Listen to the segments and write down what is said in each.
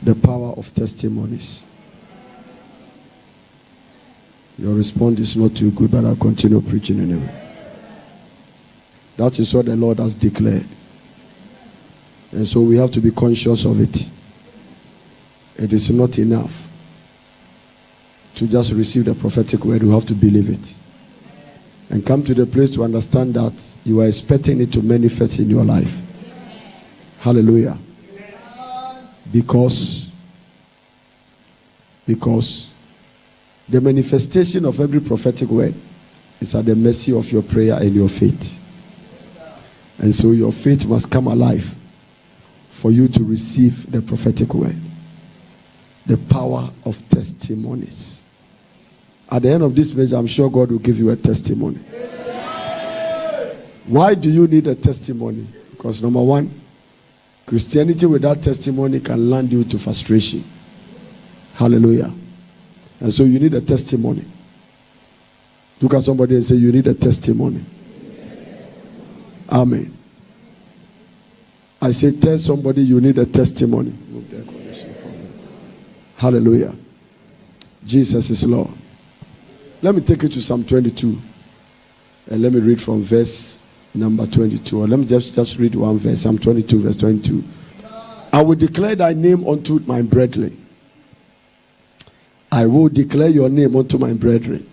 The power of testimonies. Your response is not too good, but I'll continue preaching anyway. That is what the Lord has declared. And so we have to be conscious of it. It is not enough to just receive the prophetic word. You have to believe it. And come to the place to understand that you are expecting it to manifest in your life. Hallelujah. Because the manifestation of every prophetic word is at the mercy of your prayer and your faith. And so your faith must come alive for you to receive the prophetic word. The power of testimonies. At the end of this message, I'm sure God will give you a testimony. Why do you need a testimony? Because number one, Christianity without testimony can land you to frustration. Hallelujah. And so you need a testimony. Look at somebody and say, you need a testimony. Amen. I say, tell somebody you need a testimony. Hallelujah. Jesus is Lord. Let me take you to Psalm 22. And let me read from verse number 22. Or let me just read one verse. Psalm 22, verse 22. I will declare thy name unto my brethren. I will declare your name unto my brethren.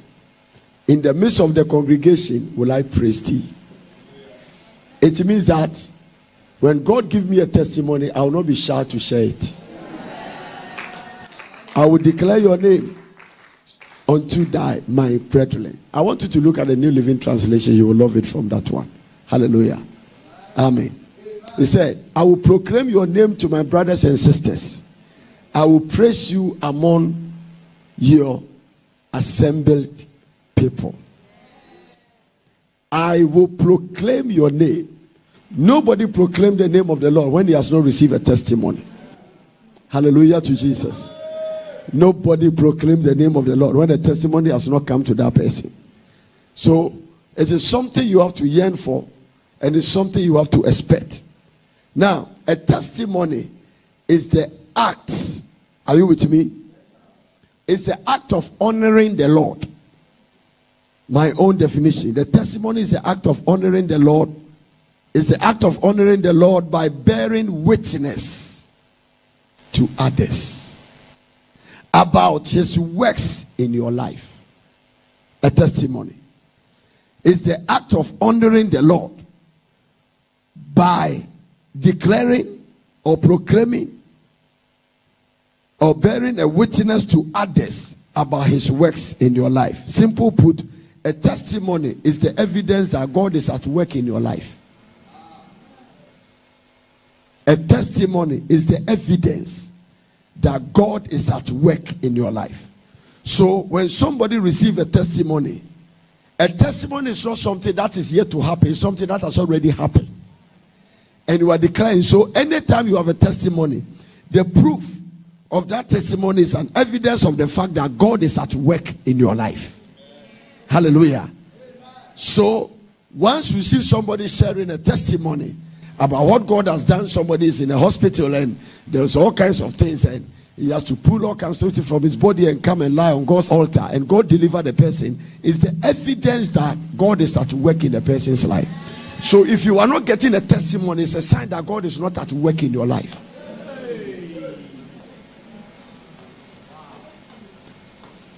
In the midst of the congregation will I praise thee. It means that when God gives me a testimony, I will not be shy to share it. I will declare your name unto my brethren. I want you to look at the New Living Translation. You will love it from that one. Hallelujah. Amen. He said, I will proclaim your name to my brothers and sisters. I will praise you among your assembled people. I will proclaim your name. Nobody proclaimed the name of the Lord when he has not received a testimony. Hallelujah to Jesus. Nobody proclaimed the name of the Lord when the testimony has not come to that person. So it is something you have to yearn for, and it's something you have to expect. Now, a testimony is the act. Are you with me? It's the act of honoring the Lord. My own definition. The testimony is the act of honoring the Lord. It's the act of honoring the Lord by bearing witness to others about his works in your life. A testimony is the act of honoring the Lord by declaring or proclaiming or bearing a witness to others about his works in your life. Simple put, a testimony is the evidence that God is at work in your life. A testimony is the evidence that God is at work in your life. So when somebody receives a testimony is not something that is yet to happen. It's something that has already happened. And you are declaring. So anytime you have a testimony, the proof of that testimony is an evidence of the fact that God is at work in your life. Hallelujah. So once you see somebody sharing a testimony about what God has done, somebody is in a hospital and there's all kinds of things, and he has to pull all kinds of things from his body and come and lie on God's altar, and God deliver the person, is the evidence that God is at work in the person's life. So if you are not getting a testimony, it's a sign that God is not at work in your life.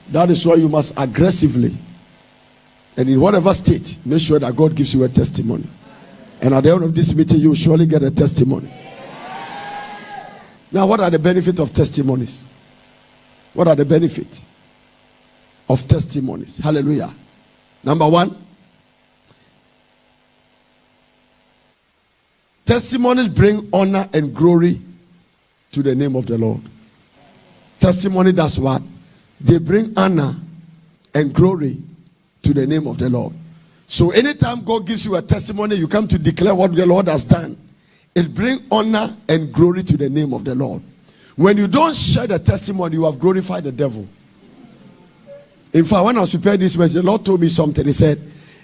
That is why you must aggressively, and in whatever state, make sure that God gives you a testimony. And at the end of this meeting, you will surely get a testimony. Now, what are the benefits of testimonies? What are the benefits of testimonies? Hallelujah. Number one, testimonies bring honor and glory to the name of the Lord. Testimony does what? They bring honor and glory to the name of the Lord. So anytime God gives you a testimony, you come to declare what the Lord has done. It brings honor and glory to the name of the Lord. When you don't share the testimony, you have glorified the devil. In fact, when I was preparing this message, the Lord told me something. He said,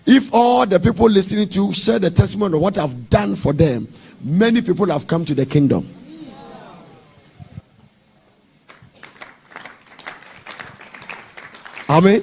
if all the people listening to share the testimony of what I've done for them, many people have come to the kingdom. Amen.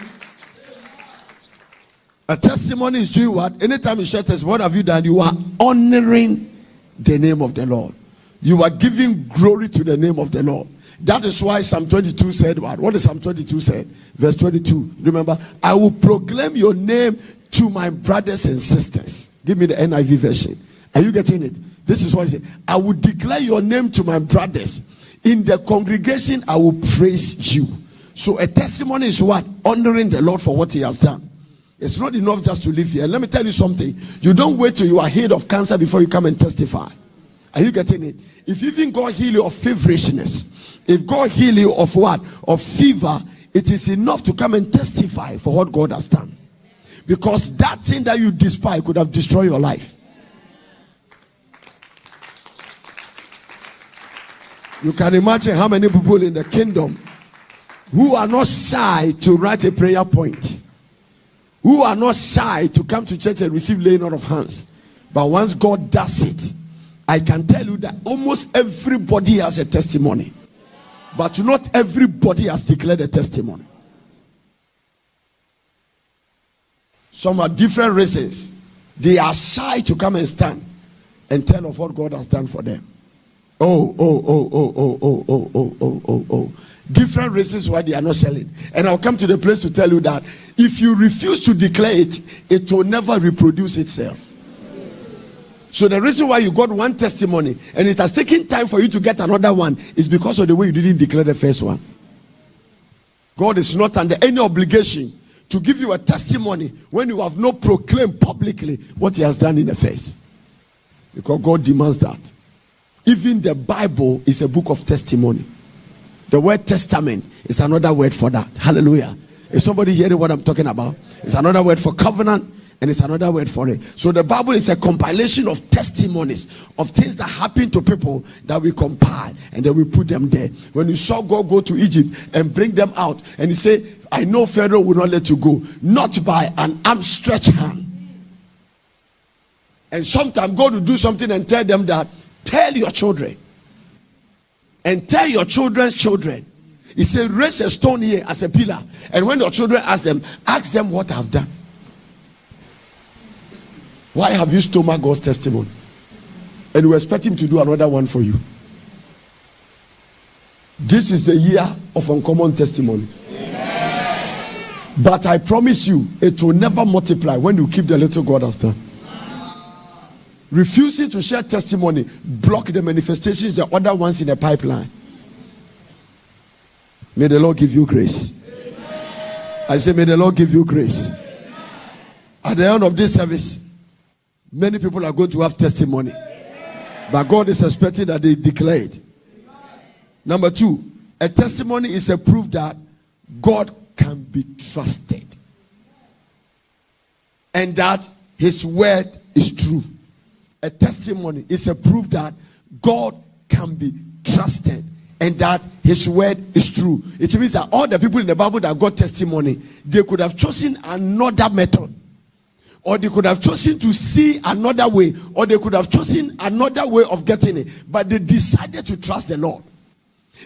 A testimony is doing what? Anytime you share testimony, what have you done? You are honoring the name of the Lord. You are giving glory to the name of the Lord. That is why Psalm 22 said what? What does Psalm 22 say? Verse 22. Remember, I will proclaim your name to my brothers and sisters. Give me the NIV version. Are you getting it? This is what he said. I will declare your name to my brothers. In the congregation, I will praise you. So a testimony is what? Honoring the Lord for what he has done. It's not enough just to live here. Let me tell you something. You don't wait till you are healed of cancer before you come and testify. Are you getting it? If even God heal you of feverishness, if God heal you of what? Of fever, it is enough to come and testify for what God has done. Because that thing that you despise could have destroyed your life. You can imagine how many people in the kingdom who are not shy to write a prayer point, who are not shy to come to church and receive laying on of hands. But once God does it, I can tell you that almost everybody has a testimony. But not everybody has declared a testimony. Some are different reasons. They are shy to come and stand and tell of what God has done for them. Different reasons why they are not selling. And I'll come to the place to tell you that if you refuse to declare it, it will never reproduce itself. So the reason why you got one testimony and it has taken time for you to get another one is because of the way you didn't declare the first one. God is not under any obligation to give you a testimony when you have not proclaimed publicly what he has done in the first. Because God demands that. Even the Bible is a book of testimony. The word testament is another word for that. Hallelujah. Is somebody hearing what I'm talking about? It's another word for covenant and it's another word for it. So the Bible is a compilation of testimonies of things that happen to people that we compile and then we put them there. When you saw God go to Egypt and bring them out and he said, I know Pharaoh will not let you go, not by an arm stretched hand. And sometimes God will do something and tell them that, tell your children and tell your children's children. He said, raise a stone here as a pillar. And when your children ask them what I've done. Why have you stomached God's testimony? And we expect him to do another one for you. This is the year of uncommon testimony. Amen. But I promise you, it will never multiply when you keep the little God has done. Refusing to share testimony block the manifestations, the other ones in the pipeline. May the Lord give you grace. Amen. I say, may the Lord give you grace. Amen. At the end of this service, many people are going to have testimony. Amen. But God is expecting that they declare it. Amen. Number 2, a testimony is a proof that God can be trusted. And that his word is true. A testimony is a proof that God can be trusted and that his word is true. It means that all the people in the Bible that got testimony, they could have chosen another method, or they could have chosen to see another way, or they could have chosen another way of getting it, but they decided to trust the Lord.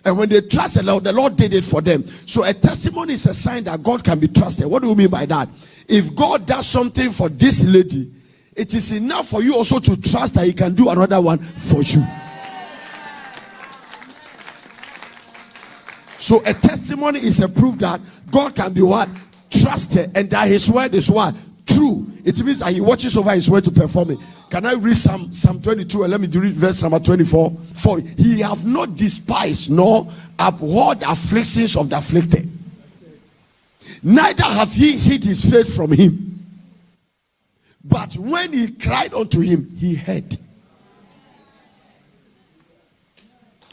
And when they trust the Lord did it for them. So a testimony is a sign that God can be trusted. What do you mean by that? If God does something for this lady, it is enough for you also to trust that he can do another one for you. So a testimony is a proof that God can be what? Trusted, and that his word is what? True. It means that he watches over his word to perform it. Can I read Psalm 22 and let me read verse number 24? For he have not despised nor abhorred the afflictions of the afflicted, neither have he hid his face from him. But when he cried unto him, he heard.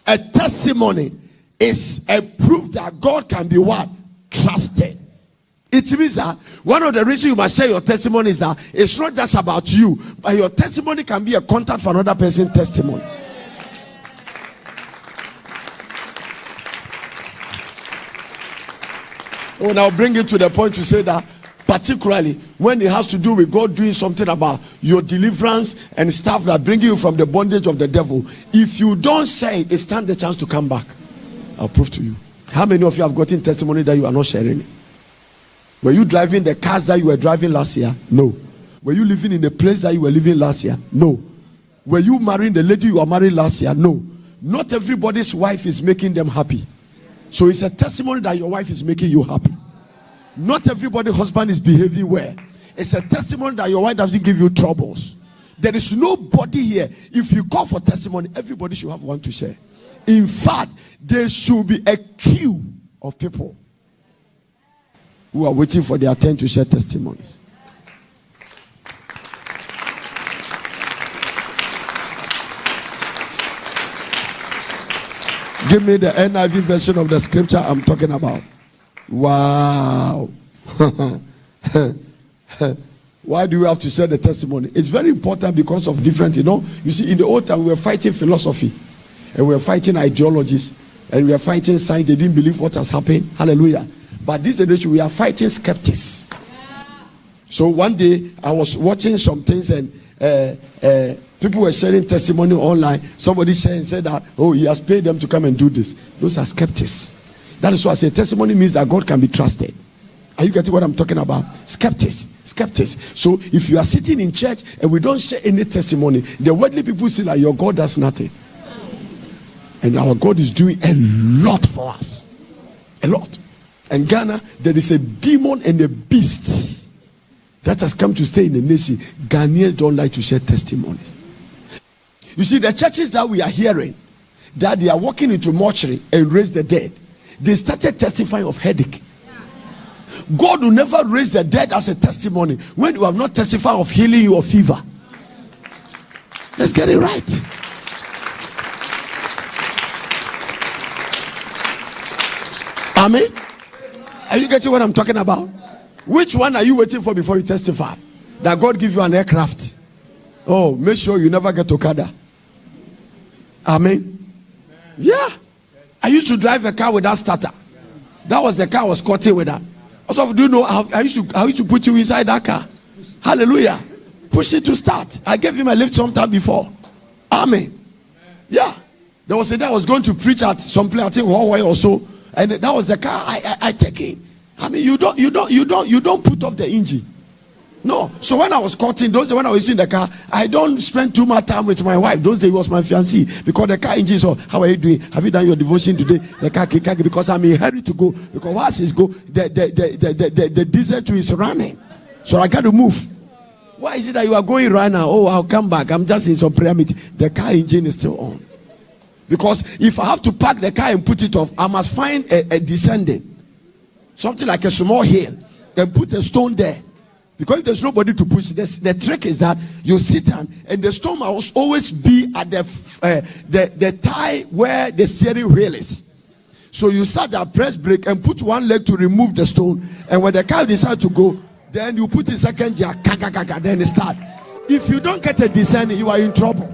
A testimony is a proof that God can be what? Trusted. It means that one of the reasons you must share your testimony is that it's not just about you, but your testimony can be a contact for another person's testimony. Oh, now bring it to the point to say that, particularly when it has to do with God doing something about your deliverance and stuff that bring you from the bondage of the devil. If you don't say it, it stands the chance to come back. I'll prove to you. How many of you have gotten testimony that you are not sharing it? Were you driving the cars that you were driving last year? No. Were you living in the place that you were living last year? No. Were you marrying the lady you were married last year? No. Not everybody's wife is making them happy. So it's a testimony that your wife is making you happy. Not everybody's husband is behaving well. It's a testimony that your wife doesn't give you troubles. There is nobody here. If you call for testimony, everybody should have one to share. In fact, there should be a queue of people who are waiting for their turn to share testimonies. Give me the NIV version of the scripture I'm talking about. Wow. Why do we have to share the testimony? It's very important because of different, you see, in the old time we were fighting philosophy and we were fighting ideologies and we were fighting science. They didn't believe what has happened. Hallelujah. But this generation we are fighting skeptics. So one day I was watching some things and people were sharing testimony online. Somebody said that, oh, he has paid them to come and do this. Those are skeptics. That is why I say testimony means that God can be trusted. Are you getting what I'm talking about? Skeptics. So if you are sitting in church and we don't share any testimony, the worldly people say like your God does nothing. And our God is doing a lot for us. A lot. In Ghana, there is a demon and a beast that has come to stay in the nation. Ghanaians don't like to share testimonies. You see, the churches that we are hearing, that they are walking into mortuary and raise the dead, they started testifying of headache. God will never raise the dead as a testimony when you have not testified of healing your fever. Let's get it right. Amen. Are you getting what I'm talking about? Which one are you waiting for before you testify? That God give you an aircraft. Oh, make sure you never get Okada. Amen. Yeah. I used to drive a car without starter. That was the car I was caught with that. Also, do you know I used to put you inside that car? Hallelujah. Push it to start. I gave him a lift sometime before. Amen. Yeah. There was a day I was going to preach at some place, I think Huawei or so, and that was the car I take in. I mean, you don't put off the engine. No. So when I was caught in those days, when I was in the car, I don't spend too much time with my wife. Those days was my fiancée, because the car engine. So how are you doing? Have you done your devotion today? The car because I'm in a hurry to go. Because once it's go, the diesel too is running. So I got to move. Why is it that you are going right now? Oh, I'll come back. I'm just in some prayer meeting. The car engine is still on. Because if I have to park the car and put it off, I must find a descending, something like a small hill, and put a stone there. Because there's nobody to push. The trick is that you sit down and the stone must always be at the tie where the steering wheel is. So you start that press brake and put one leg to remove the stone. And when the car decides to go, then you put in second gear, then it start. If you don't get a descending, you are in trouble.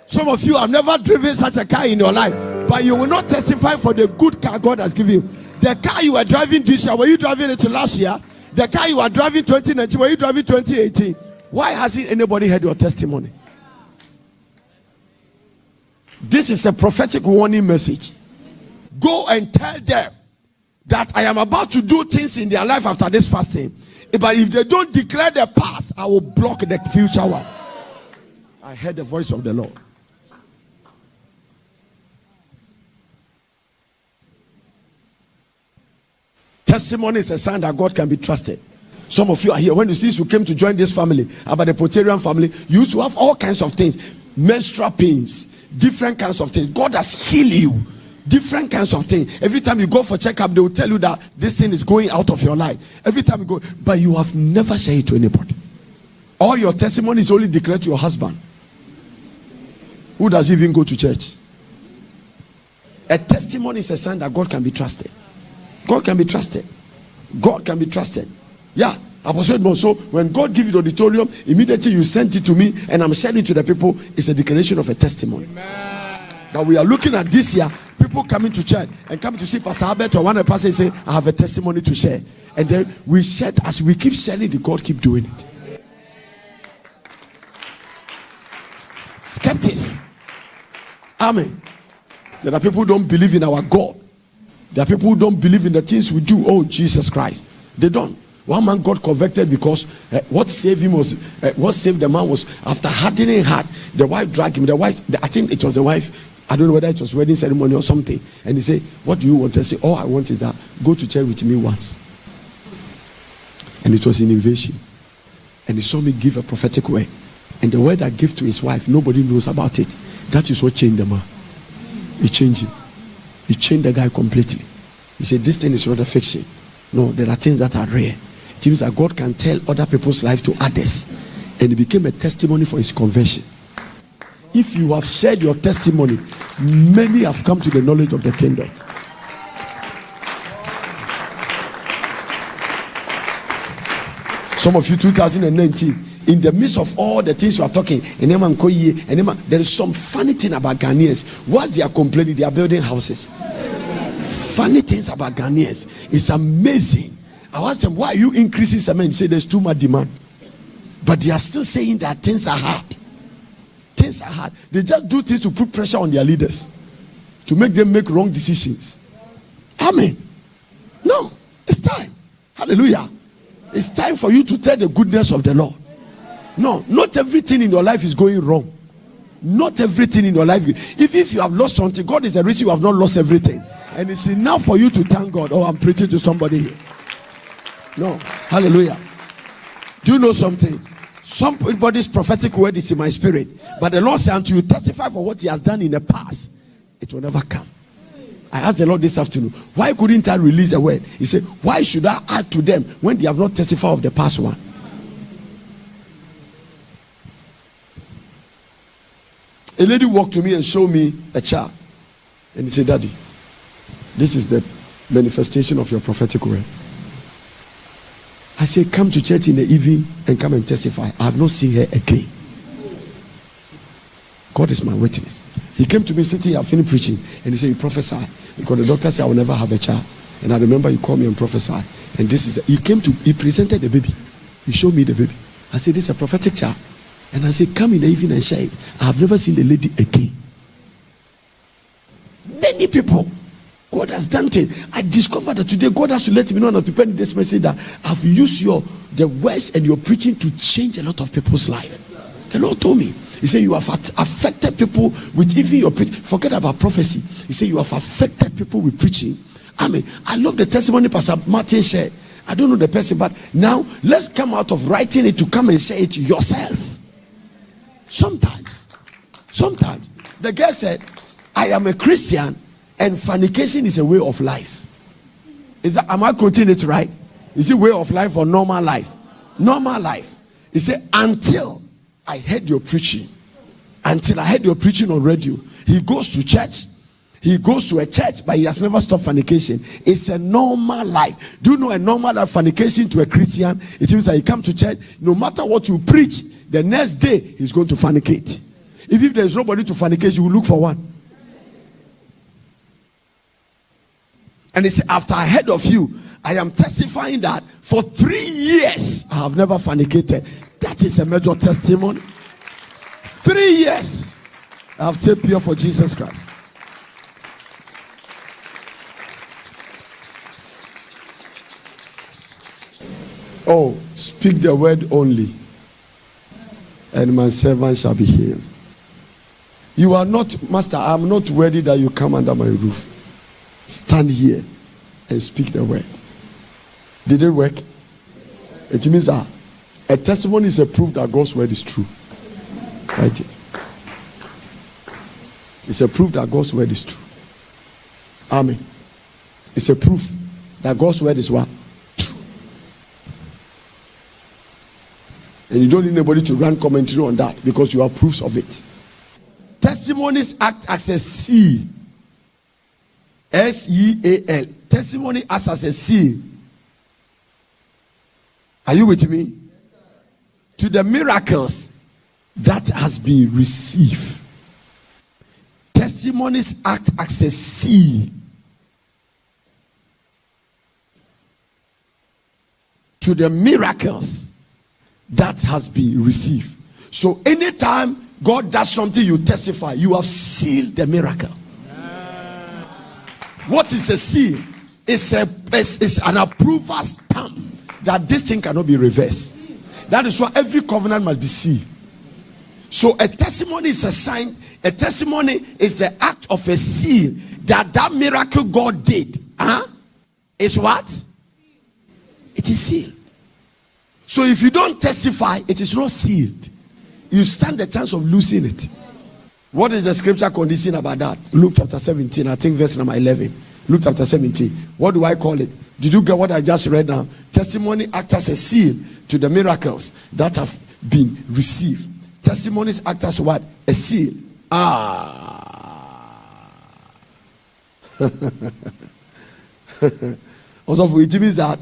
Some of you have never driven such a car in your life, but you will not testify for the good car God has given you. The car you were driving this year, were you driving it last year? The car you are driving 2019, were you driving 2018? Why hasn't anybody heard your testimony? This is a prophetic warning message. Go and tell them that I am about to do things in their life after this fasting. But if they don't declare the past, I will block the future one. I heard the voice of the Lord. Testimony is a sign that God can be trusted. Some of you are here. When you see you came to join this family, about the Poterian family, you used to have all kinds of things. Menstrual pains, different kinds of things. God has healed you. Different kinds of things. Every time you go for checkup, they will tell you that this thing is going out of your life. Every time you go, but you have never said it to anybody. All your testimony is only declared to your husband, who does even go to church. A testimony is a sign that God can be trusted. God can be trusted. God can be trusted. Yeah. Apostle, so when God gives you the auditorium, immediately you send it to me and I'm sending it to the people. It's a declaration of a testimony. Amen. That we are looking at this year, people coming to church and coming to see Pastor Albert or one of the pastors say, I have a testimony to share. And then we said, as we keep sharing, the God keep doing it. Skeptics. Amen. There are people who don't believe in our God. There are people who don't believe in the things we do. Oh, Jesus Christ. They don't. One man got convicted because what saved him was, what saved the man was after hardening heart, the wife dragged him. I think it was the wife. I don't know whether it was wedding ceremony or something. And he said, what do you want? I say, all I want is that go to church with me once. And it was an invasion. And he saw me give a prophetic word. And the word I gave to his wife, nobody knows about it. That is what changed the man. It changed him. It changed the guy completely. He said, this thing is not a fiction. No, there are things that are rare. It means that God can tell other people's life to others. And it became a testimony for his conversion. If you have shared your testimony, many have come to the knowledge of the kingdom. Some of you, 2019, in the midst of all the things you are talking, there is some funny thing about Ghanaians. Whilst they are complaining, they are building houses. Funny things about Ghanaians. It's amazing. I asked them, why are you increasing cement? They say there's too much demand. But they are still saying that things are hard. Things are hard. They just do things to put pressure on their leaders, to make them make wrong decisions. Amen. No, it's time. Hallelujah. It's time for you to tell the goodness of the Lord. No, not everything in your life is going wrong. Not everything in your life. If you have lost something, God is the reason you have not lost everything. And it's enough for you to thank God. Oh, I'm preaching to somebody here. No. Hallelujah. Do you know something? Somebody's prophetic word is in my spirit. But the Lord said unto you, testify for what he has done in the past. It will never come. I asked the Lord this afternoon, why couldn't I release a word? He said, why should I add to them when they have not testified of the past one? A lady walked to me and showed me a child. And he said, Daddy, this is the manifestation of your prophetic word. I said, come to church in the evening and come and testify. I have not seen her again. God is my witness. He came to me sitting here, I finished preaching, and he said, you prophesy. Because the doctor said I will never have a child. And I remember you called me and prophesied. And this is, he presented the baby. He showed me the baby. I said, this is a prophetic child. And I said, come in the evening and share it. I have never seen the lady again. Many people, God has done things. I discovered that today God has to let me know and prepare this message that I've used the words and your preaching to change a lot of people's life. The Lord told me. He said you have affected people with even your preaching. Forget about prophecy. He said you have affected people with preaching. Amen. I love the testimony Pastor Martin shared. I don't know the person, but now let's come out of writing it to come and share it yourself. Sometimes the girl said, I am a Christian and fornication is a way of life. Am I quoting it right? Is it way of life or normal life? Normal life. He said, until I heard your preaching. Until I heard your preaching on radio. He goes to church. He goes to a church, but he has never stopped fornication. It's a normal life. Do you know a normal life fornication to a Christian? It means that he comes to church, no matter what you preach, the next day he's going to fornicate. If there's nobody to fornicate, you will look for one. And he said, after I heard of you, I am testifying that for 3 years I have never fornicated. That is a major testimony. 3 years I have stayed pure for Jesus Christ. Oh, speak the word only, and my servant shall be healed. You are not, Master, I am not worthy that you come under my roof. Stand here and speak the word. Did it work? It means that a testimony is a proof that God's word is true. Write it. It's a proof that God's word is true. Amen. It's a proof that God's word is what? True. And you don't need anybody to run commentary on that because you have proofs of it. Testimonies act as a seal. S-E-A-L. Testimony acts as a seal. Are you with me? To the miracles that has been received. Testimonies act as a seal to the miracles that has been received. So anytime God does something, you testify, you have sealed the miracle. What is a seal? It's an approval stamp that this thing cannot be reversed. That is why every covenant must be sealed. So a testimony is a sign. A testimony is the act of a seal that miracle God did. Is what? It is sealed. So if you don't testify, it is not sealed. You stand the chance of losing it. What is the scripture condition about that? Luke chapter 17, I think verse number 11. Luke chapter 17. What do I call it? Did you get what I just read now? Testimony acts as a seal to the miracles that have been received. Testimonies act as what? A seal. Also, it means that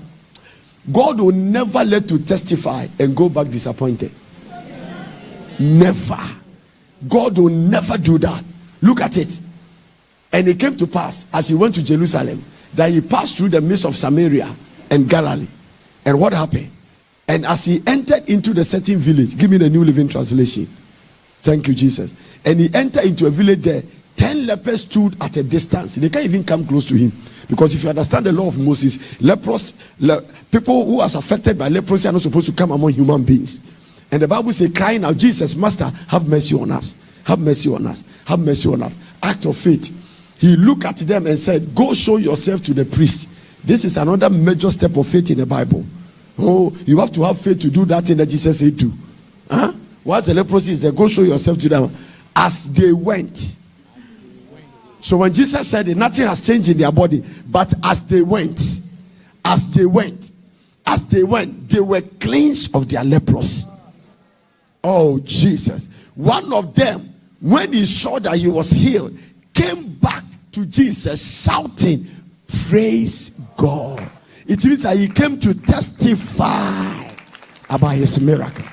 God will never let you testify and go back disappointed. Never. God will never do that. Look at it. And it came to pass as he went to Jerusalem that he passed through the midst of Samaria and Galilee. And what happened? And as he entered into the certain village, give me the New Living Translation. Thank you, Jesus. And he entered into a village there. 10 lepers stood at a distance. They can't even come close to him. Because if you understand the law of Moses, people who are affected by leprosy are not supposed to come among human beings. And the Bible says, crying out, Jesus, Master, have mercy on us. Have mercy on us. Have mercy on us. Act of faith. He looked at them and said, go show yourself to the priest. This is another major step of faith in the Bible. Oh, you have to have faith to do that thing that Jesus said do. What's the leprosy? He said, go show yourself to them. As they went. So when Jesus said it, nothing has changed in their body. But as they went, they were cleansed of their leprosy. Oh, Jesus. One of them, when he saw that he was healed, came back to Jesus shouting, praise God. It means that he came to testify about his miracle.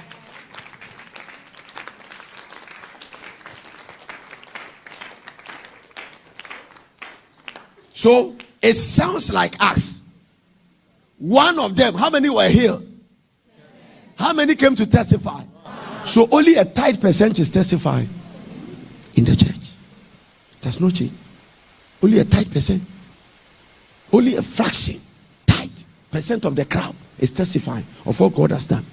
So it sounds like us. One of them, how many were healed? How many came to testify? So only a tight percent is testifying in the church. There's no change. Only a tight percent. Only a fraction, tight percent of the crowd is testifying of what God has done.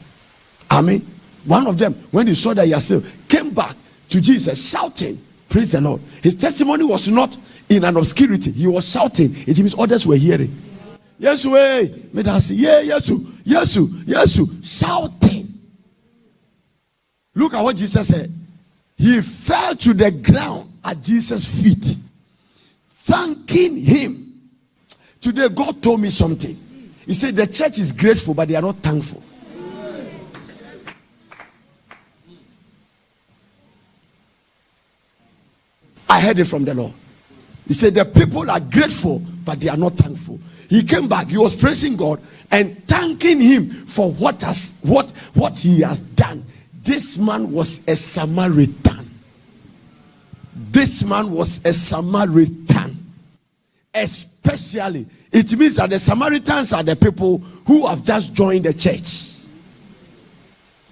Amen. One of them, when he saw that he had healed, came back to Jesus shouting, praise the Lord. His testimony was not in an obscurity. He was shouting. It means others were hearing. Yes, way. Yeah, yes, shouting. Look at what Jesus said. He fell to the ground at Jesus' feet, thanking him. Today, God told me something. He said the church is grateful, but they are not thankful. I heard it from the Lord. He said the people are grateful, but they are not thankful. He came back. He was praising God and thanking him for what he has done. This man was a Samaritan. This man was a Samaritan. Especially, it means that the Samaritans are the people who have just joined the church.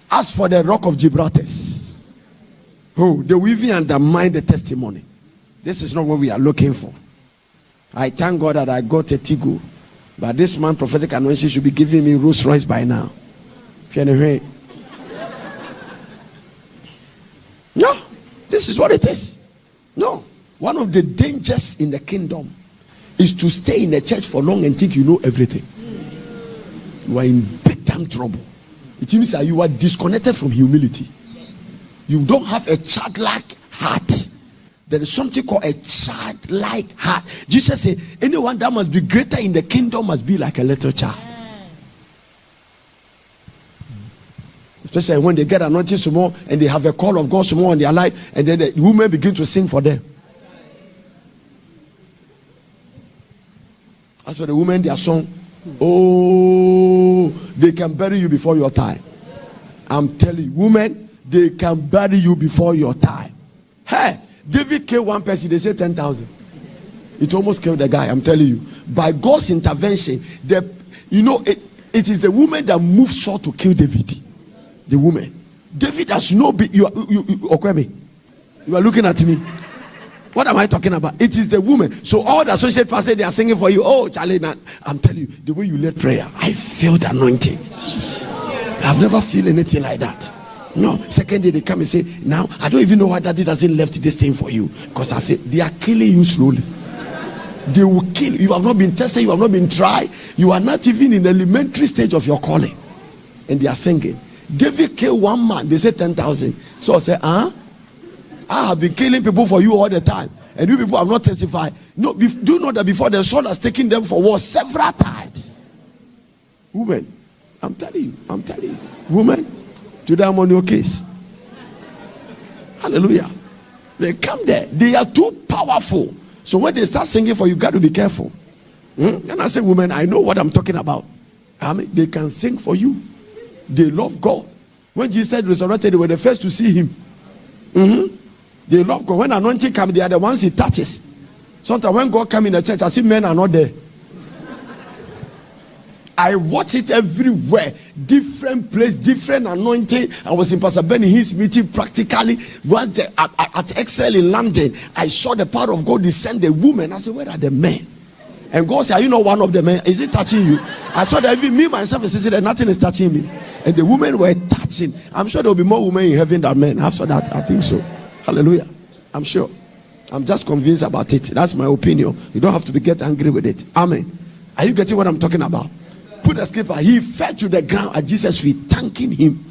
As for the Rock of Gibraltar, they will even undermine the testimony. This is not what we are looking for. I thank God that I got a Tigo. But this man, prophetic anointing, should be giving me Rolls Royce by now. No, this is what it is. No. One of the dangers in the kingdom is to stay in the church for long and think you know everything. You are in big time trouble. It means that you are disconnected from humility. You don't have a childlike heart. There is something called a childlike heart. Jesus said, anyone that must be greater in the kingdom must be like a little child. Especially when they get anointed some more and they have a call of God some more in their life, and then the women begin to sing for them. As for the women, their song, oh, they can bury you before your time. I'm telling you, women, they can bury you before your time. Hey, David killed one person, they say 10,000. It almost killed the guy, I'm telling you. By God's intervention, it is the woman that moved Saul to kill David. The woman. David has no you are looking at me. What am I talking about? It is the woman. So all the associate pastors, they are singing for you. Oh, Charlie, I'm telling you, the way you led prayer, I feel the anointing. I've never felt anything like that. No. Second day they come and say, now I don't even know why daddy doesn't left this thing for you. Because I feel they are killing you slowly. They will kill you. You have not been tested, you have not been tried. You are not even in the elementary stage of your calling. And they are singing. David killed one man, they said 10,000. So I say, I have been killing people for you all the time, and you people have not testified. No, do you know that before the Saul has taken them for war several times? Women, I'm telling you, women, today I'm on your case. Hallelujah. They come there, they are too powerful. So when they start singing for you, got to be careful. And I say, women, I know what I'm talking about. I mean, they can sing for you. They love God. When Jesus said resurrected, they were the first to see him. They love God. When anointing comes, they are the ones he touches. Sometimes when God comes in the church, I see men are not there. I watch it everywhere. Different place, different anointing. I was in Pastor Benny Hinn's meeting practically. At Excel in London, I saw the power of God descend the woman. I said, where are the men? And God said, are you not one of the men? Is it touching you? I saw that even me, myself, is that nothing is touching me. And the women were touching. I'm sure there will be more women in heaven than men. After that, I think so. Hallelujah. I'm sure. I'm just convinced about it. That's my opinion. You don't have to get angry with it. Amen. Are you getting what I'm talking about? Put the scripture. He fell to the ground at Jesus' feet, thanking him.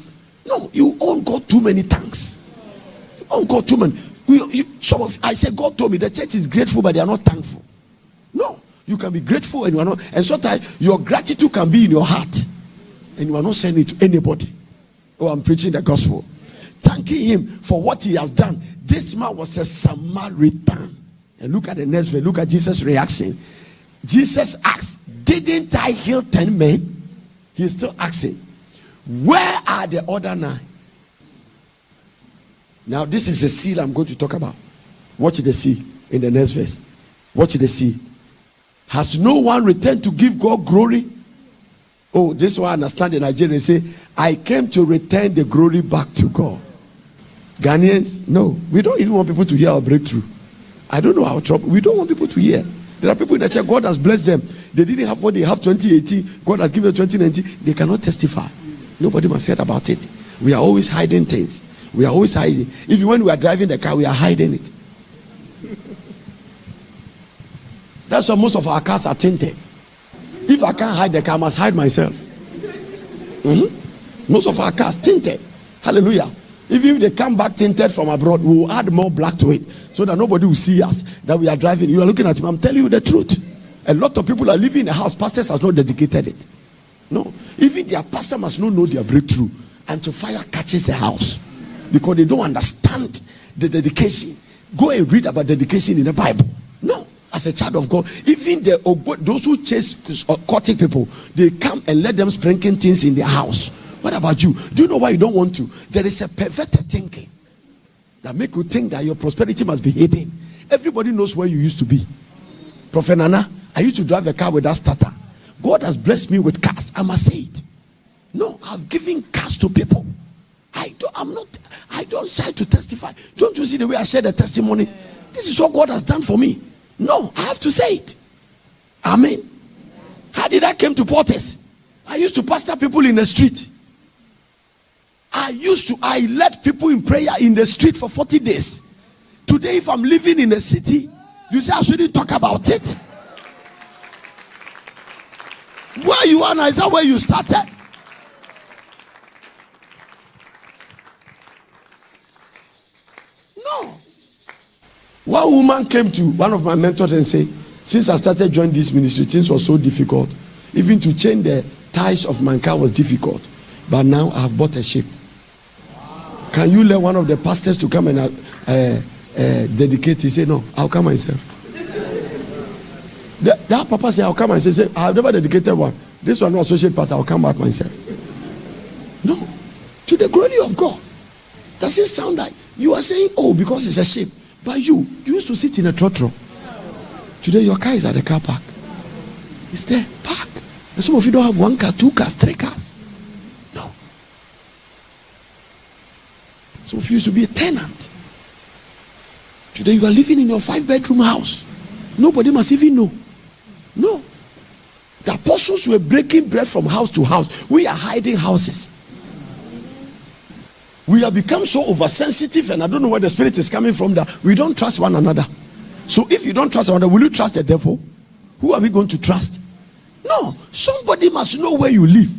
No, you all got too many thanks. You all got too many. I said, God told me the church is grateful, but they are not thankful. No. You can be grateful and you are not. And sometimes your gratitude can be in your heart and you are not saying it to anybody. Oh, I'm preaching the gospel. Thanking him for what he has done. This man was a Samaritan. And look at the next verse. Look at Jesus' reaction. Jesus asked, didn't I heal 10 men? He's still asking, where are the other 9? Now this is a seal I'm going to talk about. Watch the seal in the next verse. Watch the seal. Has no one returned to give God glory? Oh, this one I understand the Nigerians say, I came to return the glory back to God. Ghanaians, no, we don't even want people to hear our breakthrough. I don't know how trouble. We don't want people to hear. There are people in the church, God has blessed them. They didn't have what they have 2018. God has given them 2019. They cannot testify. Nobody must hear about it. We are always hiding things. We are always hiding. Even when we are driving the car, we are hiding it. That's why most of our cars are tinted. If I can't hide the car, I must hide myself. Most of our cars tinted. Hallelujah. Even if they come back tinted from abroad, we will add more black to it so that nobody will see us that we are driving. You are looking at him. I'm telling you the truth. A lot of people are living in a house. Pastors has not dedicated it. No. Even their pastor must not know their breakthrough until fire catches the house. Because they don't understand the dedication. Go and read about dedication in the Bible. No. As a child of God, even those who chase occultic people, they come and let them sprinkle things in their house. What about you? Do you know why you don't want to? There is a perverted thinking that make you think that your prosperity must be hidden. Everybody knows where you used to be. Prophet Nana, I used to drive a car with that starter. God has blessed me with cars. I must say it. No, I've given cars to people. I don't shy to testify. Don't you see the way I share the testimony? This is what God has done for me. No, I have to say it. Amen. How did I came to Porters? I used to pastor people in the street. I led people in prayer in the street for 40 days. Today, if I'm living in a city, you say I shouldn't talk about it. Where you are now, is that where you started? No. One woman came to one of my mentors and said, since I started joining this ministry, things were so difficult. Even to change the tires of my car was difficult. But now I have bought a ship. Can you let one of the pastors to come and dedicate? He said, no, I'll come myself. That papa said, I'll come myself. He said, I have never dedicated one. This one, no associate pastor, I'll come back myself. No. To the glory of God. Does it sound like you are saying, oh, because it's a ship? But you used to sit in a trotro. Today your car is at the car park. It's there, park. And some of you don't have 1 car, 2 cars, 3 cars. No. Some of you used to be a tenant. Today you are living in your 5-bedroom house. Nobody must even know. No. The apostles were breaking bread from house to house. We are hiding houses. We have become so oversensitive, and I don't know where the spirit is coming from, that we don't trust one another. So if you don't trust one another, will you trust the devil? Who are we going to trust? No. Somebody must know where you live.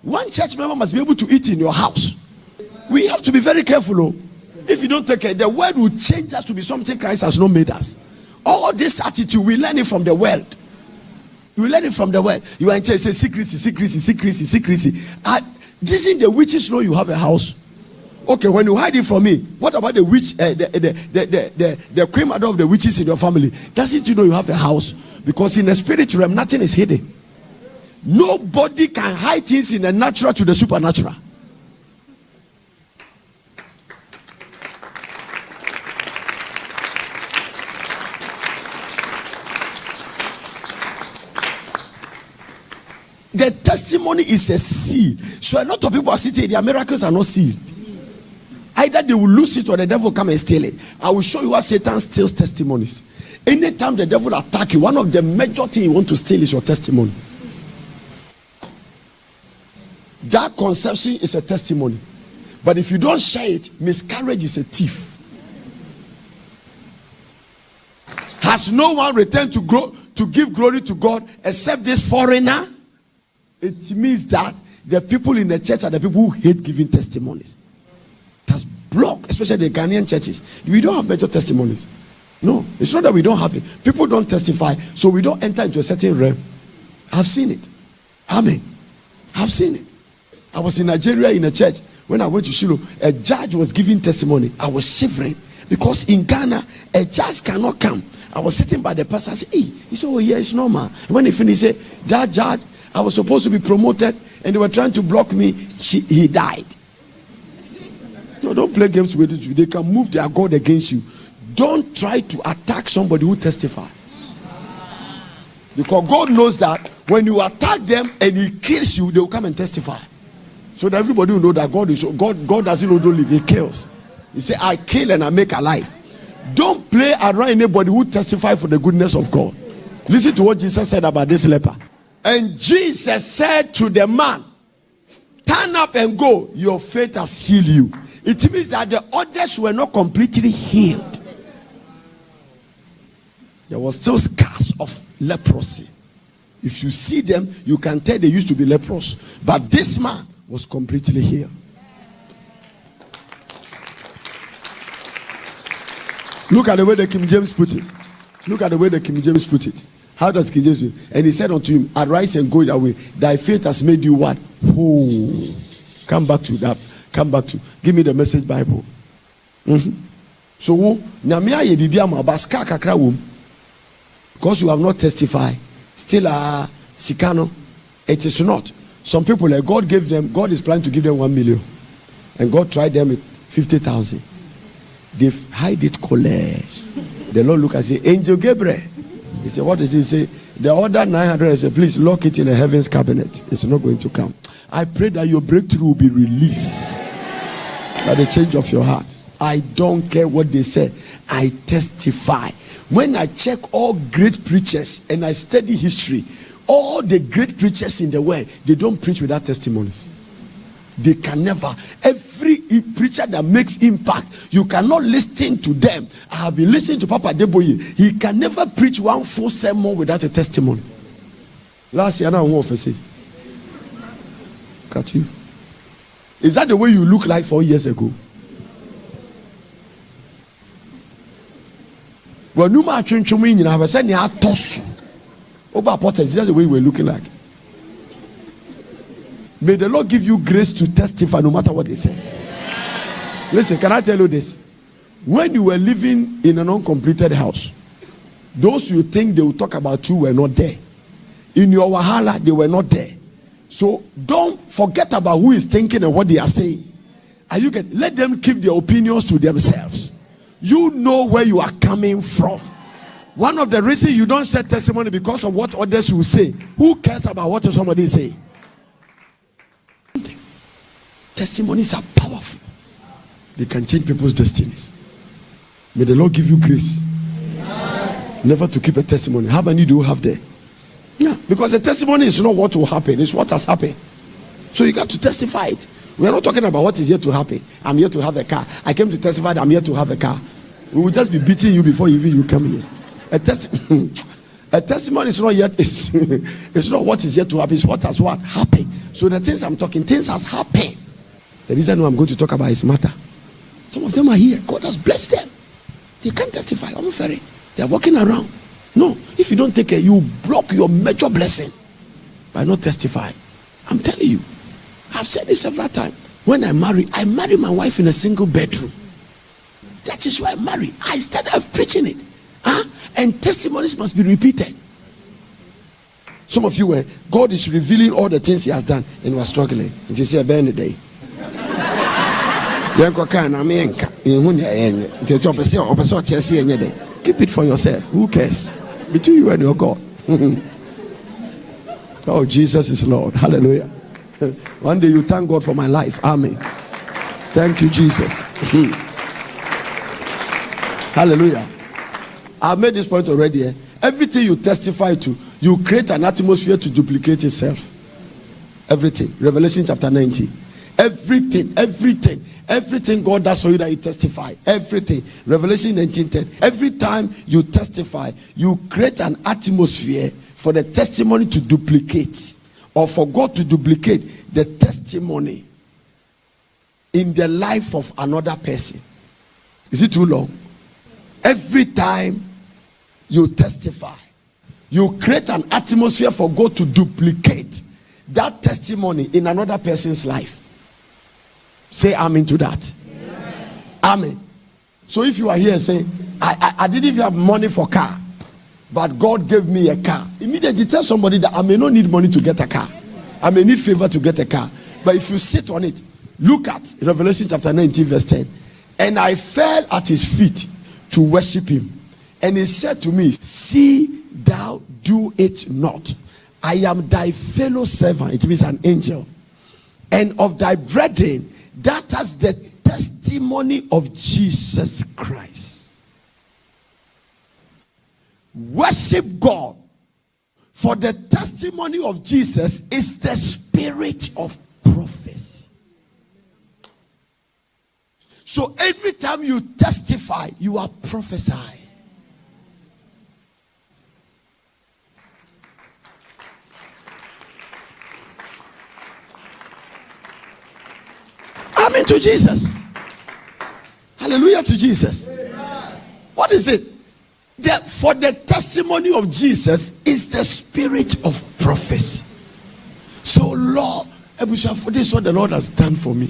One church member must be able to eat in your house. We have to be very careful. Oh. If you don't take care, the world will change us to be something Christ has not made us. All this attitude, we learn it from the world. You learn it from the world. You are in church, say secrecy, secrecy, secrecy, secrecy. Doesn't the witches know you have a house? Okay, when you hide it from me, what about the witch, the queen mother of the witches in your family? Doesn't you know you have a house? Because in the spirit realm, nothing is hidden. Nobody can hide things in the natural to the supernatural. The testimony is a seal. So a lot of people are sitting, their miracles are not sealed. Either they will lose it or the devil will come and steal it. I will show you how Satan steals testimonies. Anytime the devil attacks you, one of the major things he wants to steal is your testimony. That conception is a testimony. But if you don't share it, miscarriage is a thief. Has no one returned to give glory to God except this foreigner? It means that the people in the church are the people who hate giving testimonies. That's blocked, especially the Ghanaian churches. We don't have major testimonies. No, it's not that we don't have it. People don't testify, so we don't enter into a certain realm. I've seen it. Amen. I've seen it. I was in Nigeria in a church. When I went to Shiloh, a judge was giving testimony. I was shivering because in Ghana, a judge cannot come. I was sitting by the pastor. I said, hey. He said, oh yeah, it's normal. And when he finished, he said, that judge, I was supposed to be promoted and they were trying to block me. He died. No, don't play games with it. They can move their God against you. Don't try to attack somebody who testifies. Because God knows that when you attack them and he kills you, they will come and testify. So that everybody will know that God doesn't only live, he kills. He said, I kill and I make alive. Don't play around anybody who testifies for the goodness of God. Listen to what Jesus said about this leper. And Jesus said to the man, stand up and go. Your faith has healed you. It means that the others were not completely healed. There was still scars of leprosy. If you see them, you can tell they used to be leprous. But this man was completely healed. Look at the way the King James put it. Look at the way the King James put it. How does King James do it? And he said unto him, arise and go that way. Thy faith has made you what? Whole. Come back to that. Come back to. Give me the Message Bible. So, because you have not testified, still Sikano, it is not. Some people, like God gave them, God is planning to give them 1 million. And God tried them with 50,000. They've hide it, collect. The Lord look and say, Angel Gabriel. He said, what does he say? The other 900, I said, please lock it in the heavens cabinet. It's not going to come. I pray that your breakthrough will be released by the change of your heart. I don't care what they say. I testify. When I check all great preachers and I study history, all the great preachers in the world, they don't preach without testimonies. They can never. Every preacher that makes impact, you cannot listen to them. I have been listening to Papa Deboye. He can never preach one full sermon without a testimony. Last year, I said, cut you. Is that the way you look like 4 years ago? Well, no matter what you have said, you are toss. Is that the way you were looking like? May the Lord give you grace to testify no matter what they say. Listen, can I tell you this? When you were living in an uncompleted house, those you think they will talk about you were not there. In your wahala, they were not there. So don't forget about who is thinking and what they are saying. Let them keep their opinions to themselves. You know where you are coming from. One of the reasons you don't say testimony because of what others will say. Who cares about what somebody is saying? Testimonies are powerful. They can change people's destinies. May the Lord give you grace. Never to keep a testimony. How many do you have there? Yeah, because a testimony is not what will happen, it's what has happened. So you got to testify it. We are not talking about what is yet to happen. I'm here to have a car. I came to testify that I'm here to have a car. We will just be beating you before even you come here. A testimony is not yet, it's not what is yet to happen, it's what has happened. So the things I'm talking, things has happened. The reason why I'm going to talk about is matter. Some of them are here. God has blessed them. They can't testify. I'm sorry. They are walking around. No, if you don't take care, you block your major blessing by not testifying. I'm telling you. I've said this several times. When I married my wife in a single bedroom. That is why I married. I started preaching it. And testimonies must be repeated. Some of you were, God is revealing all the things he has done and you are struggling. And you say, a bad day. Keep it for yourself. Who cares? Between you and your God. Oh, Jesus is Lord. Hallelujah. One day you thank God for my life. Amen. Thank you, Jesus. Hallelujah. I've made this point already. Everything you testify to, you create an atmosphere to duplicate itself. Everything. Revelation chapter 19. Everything God does for you that you testify. Everything. Revelation 19:10. Every time you testify, you create an atmosphere for the testimony to duplicate, or for God to duplicate the testimony in the life of another person. Is it too long? Every time you testify, you create an atmosphere for God to duplicate that testimony in another person's life. Say amen to that. Amen. So if you are here saying, I didn't even have money for car, but God gave me a car, immediately tell somebody that I may not need money to get a car. I may need favor to get a car. But if you sit on it, look at Revelation chapter 19 verse 10. And I fell at his feet to worship him. And he said to me, see thou do it not. I am thy fellow servant. It means an angel. And of thy brethren, that has the testimony of Jesus Christ. Worship God. For the testimony of Jesus is the spirit of prophecy. So every time you testify, you are prophesying. Amen to Jesus. Hallelujah to Jesus. What is it? For the testimony of Jesus is the spirit of prophecy. So Lord, this is what the Lord has done for me.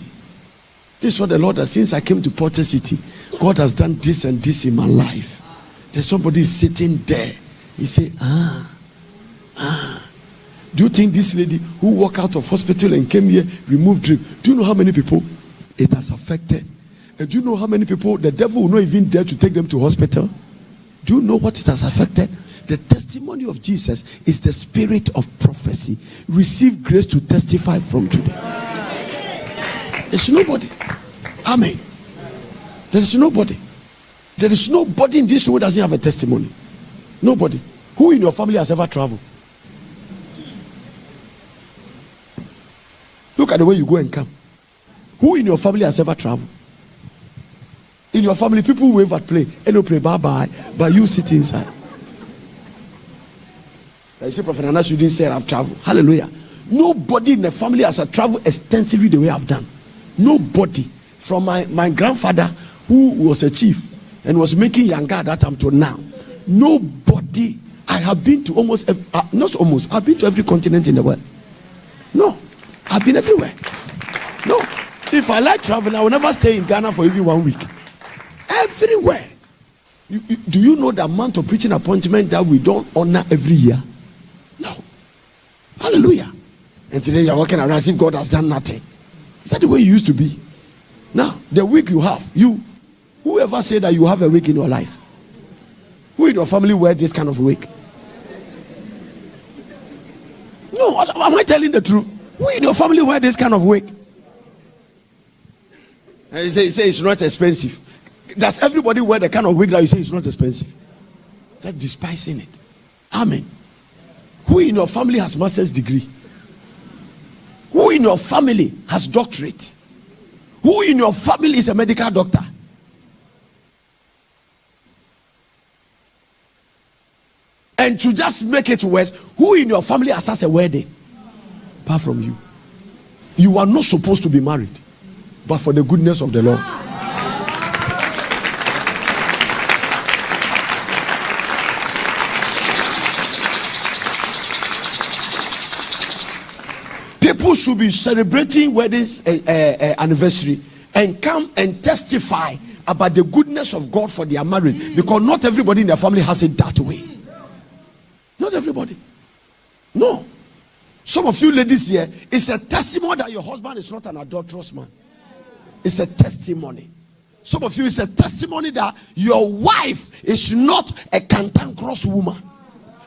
This is what the Lord has, since I came to Porter City, God has done this and this in my life. There's somebody sitting there. He say, do you think this lady who walked out of hospital and came here, removed drip, do you know how many people it has affected? And do you know how many people the devil will not even dare to take them to hospital? Do you know what it has affected? The testimony of Jesus is the spirit of prophecy. Receive grace to testify from today. There's nobody. Amen. There is nobody. There is nobody in this room who doesn't have a testimony. Nobody. Who in your family has ever traveled? Look at the way you go and come. Who in your family has ever traveled? In your family, people wave at play. Hello, play, bye-bye. But you sit inside. I say, Prophet Anas, you didn't say I've traveled. Hallelujah. Nobody in the family has traveled extensively the way I've done. Nobody. From my grandfather, who was a chief and was making yanga at that time to now. Nobody. I have been to I've been to every continent in the world. No. I've been everywhere. No. If I like traveling, I will never stay in Ghana for even 1 week. Everywhere. Do you know the amount of preaching appointment that we don't honor every year? No. Hallelujah. And today you are walking around as if God has done nothing. Is that the way you used to be? Now, the week you have, whoever said that you have a week in your life? Who in your family wear this kind of week? No, am I telling the truth? Who in your family wear this kind of week? And he say it's not expensive. Does everybody wear the kind of wig that you say is not expensive? That's despising it. Amen. Who in your family has master's degree? Who in your family has doctorate? Who in your family is a medical doctor? And to just make it worse, who in your family has a wedding? Apart from you. You are not supposed to be married, but for the goodness of the Lord. People should be celebrating weddings anniversary and come and testify about the goodness of God for their marriage, because not everybody in their family has it that way. Not everybody. No. Some of you ladies here, it's a testimony that your husband is not an adulterous man. It's a testimony. Some of you, it's a testimony that your wife is not a cantankerous woman.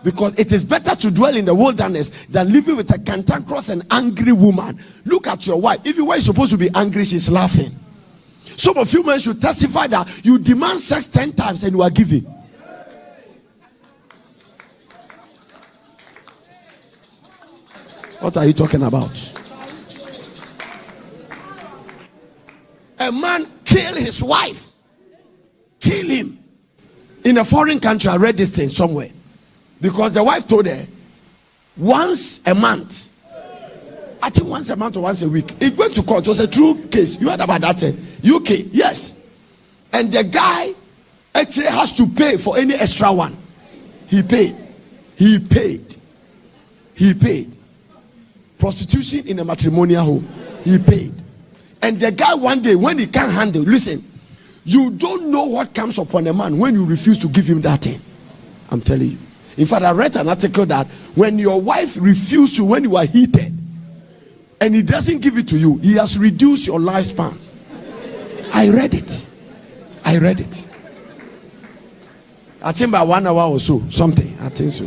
Because it is better to dwell in the wilderness than living with a cantankerous and angry woman. Look at your wife. Even when you're supposed to be angry, she's laughing. Some of you men should testify that you demand sex 10 times and you are giving. What are you talking about? A man kill his wife. Kill him. In a foreign country, I read this thing somewhere. Because the wife told her, once a month, I think once a month or once a week, it went to court. It was a true case. You heard about that? UK, yes. And the guy actually has to pay for any extra one. He paid. Prostitution in a matrimonial home. He paid. And the guy one day, when he can't handle, listen, you don't know what comes upon a man when you refuse to give him that thing. I'm telling you. In fact, I read an article that when your wife refuses you when you are heated and he doesn't give it to you, he has reduced your lifespan. I read it. I think by 1 hour or so, something. I think so.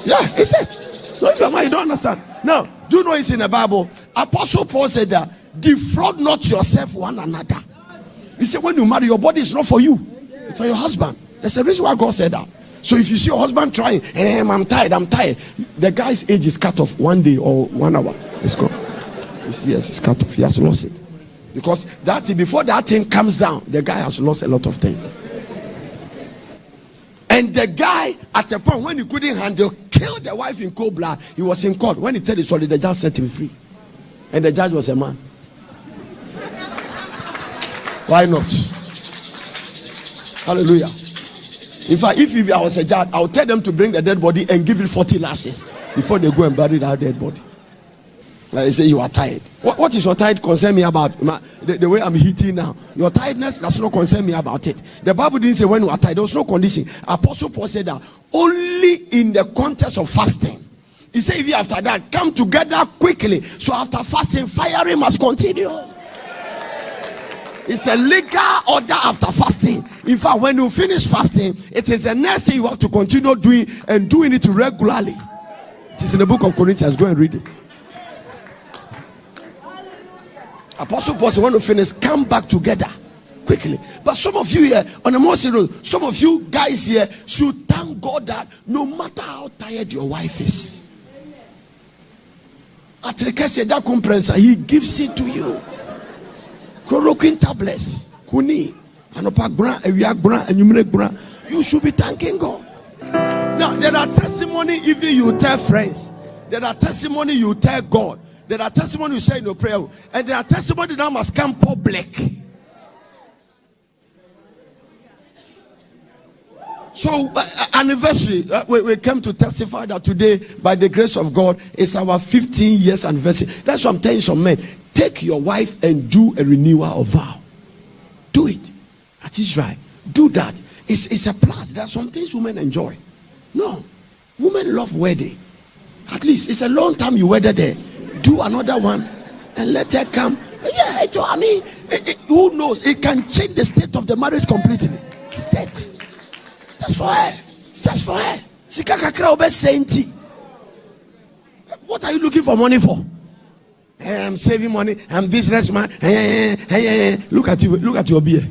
Yeah, he said. So if you don't understand. Now, do you know it's in the Bible? Apostle Paul said that defraud not yourself one another. He said when you marry, your body is not for you. It's for your husband. There's a reason why God said that. So if you see your husband trying, I'm tired. The guy's age is cut off 1 day or 1 hour. It's gone. Yes, it's cut off. He has lost it. Because before that thing comes down, the guy has lost a lot of things. And the guy, at a point when he couldn't handle, killed the wife in cold blood. He was in court. When he told his story, the judge set him free. And the judge was a man. Why not? Hallelujah. In fact, if I was a judge, I would tell them to bring the dead body and give it 40 lashes before they go and bury that dead body. Like they say, you are tired. What is your tired concern me about? The way I'm heating now. Your tiredness does not concern me about it. The Bible didn't say when you are tired. There was no condition. Apostle Paul said that only in the context of fasting. He said, if you after that, come together quickly. So after fasting, firing must continue. It's a legal order after fasting. In fact, when you finish fasting, it is the next thing you have to continue doing and doing it regularly. It is in the book of Corinthians. Go and read it. Apostle Paul said, when you finish, come back together quickly. But some of you here, on a more serious, some of you guys here should thank God that no matter how tired your wife is, at that conference, he gives it to you. Chloroquine tablets, kuni, anopak bra, ewiak bra, enyumrek bra. You should be thanking God. Now, there are testimony even you tell friends. There are testimony you tell God. There are testimony you say in your prayer. And there are testimony that must come public. So, anniversary, we came to testify that today, by the grace of God, is our 15 years anniversary. That's what I'm telling some men. Take your wife and do a renewal of vow. Do it. At Israel. Do that. It's a plus. There are some things women enjoy. No. Women love wedding. At least it's a long time you wedded there. Do another one and let her come. Yeah, I mean, who knows? It can change the state of the marriage completely. State. Just for her. Just for her. What are you looking for money for? I'm saving money. I'm businessman. Look at you. Look at your beer.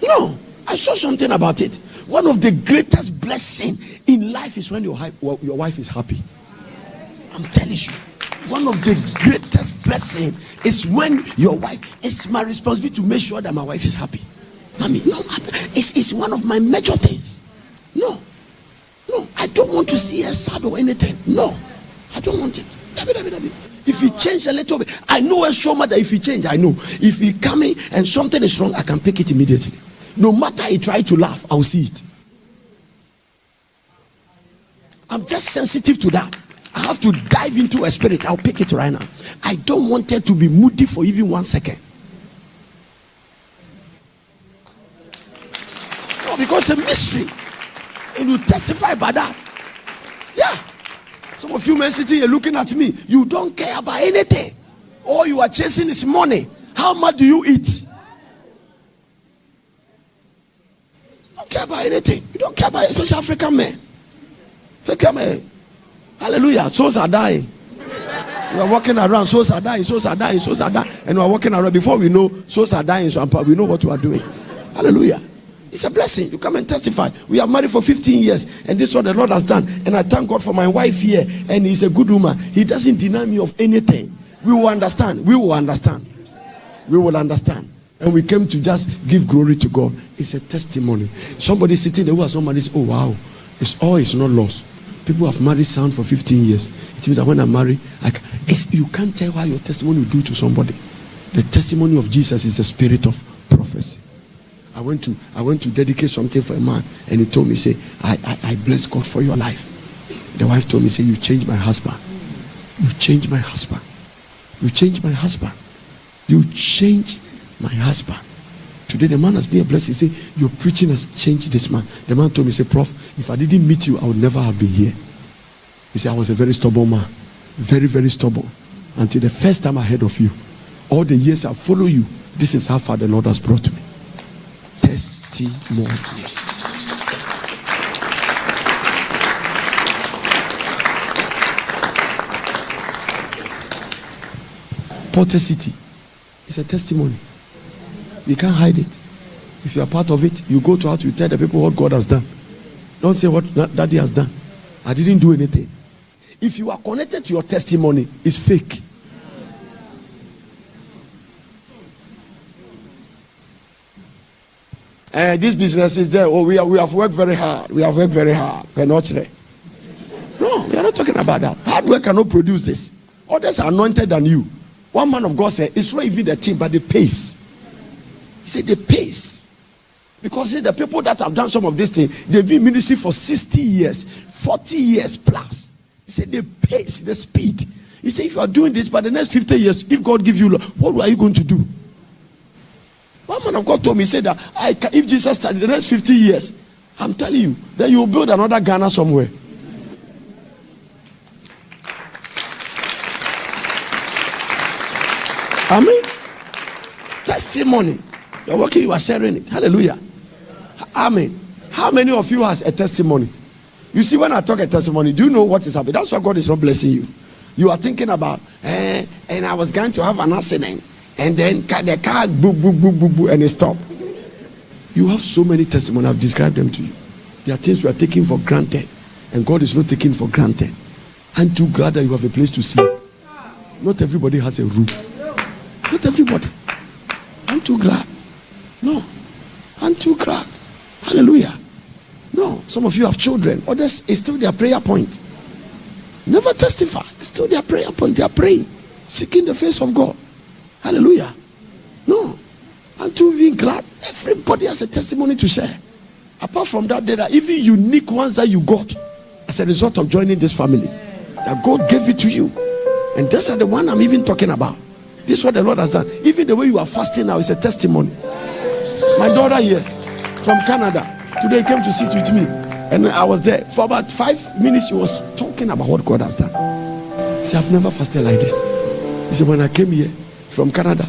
No, I saw something about it. One of the greatest blessings in life is when your wife is happy. I'm telling you. One of the greatest blessings is when your wife. It's my responsibility to make sure that my wife is happy. I mean, no, it's one of my major things. No, I don't want to see her sad or anything. No, I don't want it. If he change a little bit, I know a so much that if he change, I know. If he coming and something is wrong, I can pick it immediately. No matter he try to laugh, I'll see it. I'm just sensitive to that. I have to dive into a spirit. I'll pick it right now. I don't want her to be moody for even 1 second. No, because it's a mystery. And you testify about that. Yeah. Some of you men sitting here looking at me. You don't care about anything. All you are chasing is money. How much do you eat? You don't care about anything. You don't care about it. Especially African men. African men. Hallelujah. Souls are dying. We are walking around. Souls are dying. Souls are dying. Souls are dying. And we are walking around. Before we know, souls are dying. So we know what we are doing. Hallelujah. It's a blessing. You come and testify. We are married for 15 years. And this is what the Lord has done. And I thank God for my wife here. And he's a good woman. He doesn't deny me of anything. We will understand. We will understand. We will understand. And we came to just give glory to God. It's a testimony. Somebody sitting there who has somebody says, oh wow. It's not lost. People have married sound for 15 years. It means that when I marry, you can't tell what your testimony will do to somebody. The testimony of Jesus is the spirit of prophecy. I went to dedicate something for a man, and he told me, say, I bless God for your life. The wife told me, say, you changed my husband. You changed my husband. You changed my husband. You changed my husband. Today the man has been a blessing. He said, your preaching has changed this man. The man told me, say, Prof, if I didn't meet you, I would never have been here. He said, I was a very stubborn man. Very, very stubborn. Until the first time I heard of you. All the years I follow you, this is how far the Lord has brought me. Testimony. Porter City is a testimony. You can't hide it. If you are part of it, you go to out, you tell the people what God has done. Don't say what Daddy has done. I didn't do anything. If you are connected to your testimony, it's fake. This business is there. Oh, we have worked very hard. We have worked very hard. We're not there. No, we are not talking about that. Hard work cannot produce this. Others are anointed than you. One man of God said, it's not even the team, but the pace. He said the pace. Because see, the people that have done some of these things, they've been in ministry for 60 years, 40 years plus. He said the pace, the speed. He said if you are doing this by the next 50 years, if God gives you, what are you going to do? One man of God told me, he said that if Jesus started the next 50 years, I'm telling you, then you will build another Ghana somewhere. Amen. Testimony. You're working, you are sharing it. Hallelujah. Amen. How many of you has a testimony? You see, when I talk a testimony, do you know what is happening? That's why God is not blessing you. You are thinking about, and I was going to have an accident, and then the car boo, and it stopped. You have so many testimonies. I've described them to you. There are things we are taking for granted, and God is not taking for granted. I'm too glad that you have a place to sleep. Not everybody has a room. Not everybody. I'm too glad. No. I'm too glad. Hallelujah. No. Some of you have children. Others, it's still their prayer point. Never testify. It's still their prayer point. They are praying. Seeking the face of God. Hallelujah. No. I'm too even glad. Everybody has a testimony to share. Apart from that, there are even unique ones that you got as a result of joining this family. That God gave it to you. And these are the one I'm even talking about. This is what the Lord has done. Even the way you are fasting now is a testimony. My daughter here from Canada today came to sit with me, and I was there for about 5 minutes. She was talking about what God has done. He said, I've never fasted like this. He said, when I came here from Canada,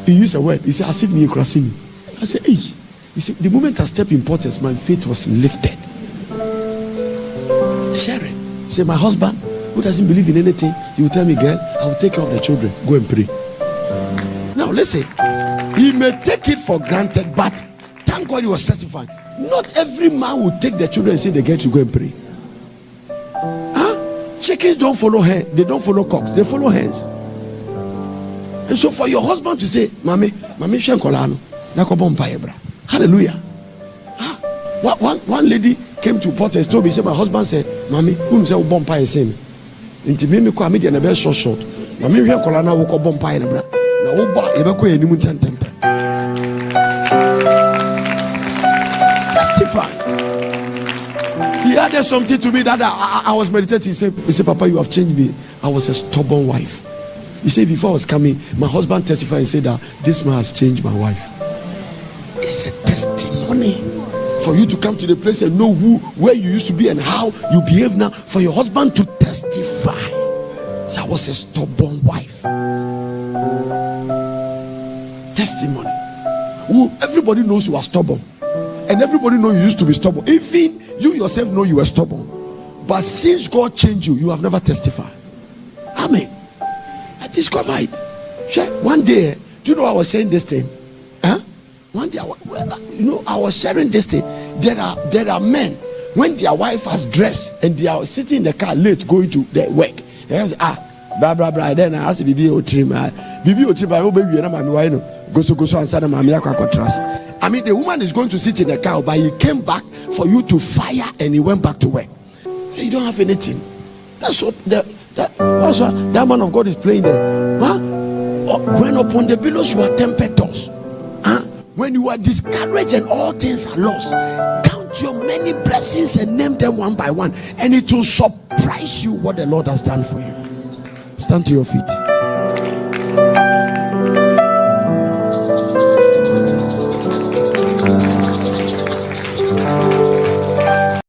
he used a word. He said, I said, me crossing. I said, hey. He said, the moment I stepped in Porters, my faith was lifted. Sharing. He said, my husband, who doesn't believe in anything, you will tell me, girl, I will take care of the children. Go and pray. Now listen, he may take it for granted, but thank God he was testifying. Not every man will take the children and say the girl should go and pray. Chickens don't follow hen, they don't follow cocks, they follow hens. And so for your husband to say, Mommy, Shenkolano, hallelujah. One lady came to Port and told me, said, my husband said, Mommy, who said Bompire same? Into me, I made a very short. Mommy, Shenkolana will call Bompire. Now, testify. He added something to me that I was meditating. He said, Papa, you have changed me. I was a stubborn wife. He said, before I was coming, my husband testified and said that this man has changed my wife. It's a testimony for you to come to the place and know where you used to be and how you behave now. For your husband to testify. So I was a stubborn wife. Testimony. Everybody knows you are stubborn. And everybody knows you used to be stubborn. Even you yourself know you were stubborn. But since God changed you, you have never testified. Amen. I discovered it. One day, do you know I was saying this thing? One day, I was sharing this thing. There are men, when their wife has dressed and they are sitting in the car late going to their work. They say, blah blah blah. Then I ask Bibi Otrim, I mean, the woman is going to sit in the car, but he came back for you to fire and he went back to work. So you don't have anything. That's what that man of God is playing there. When upon the billows you are tempestuous, when you are discouraged and all things are lost, count your many blessings and name them one by one, and it will surprise you what the Lord has done for you. Stand to your feet.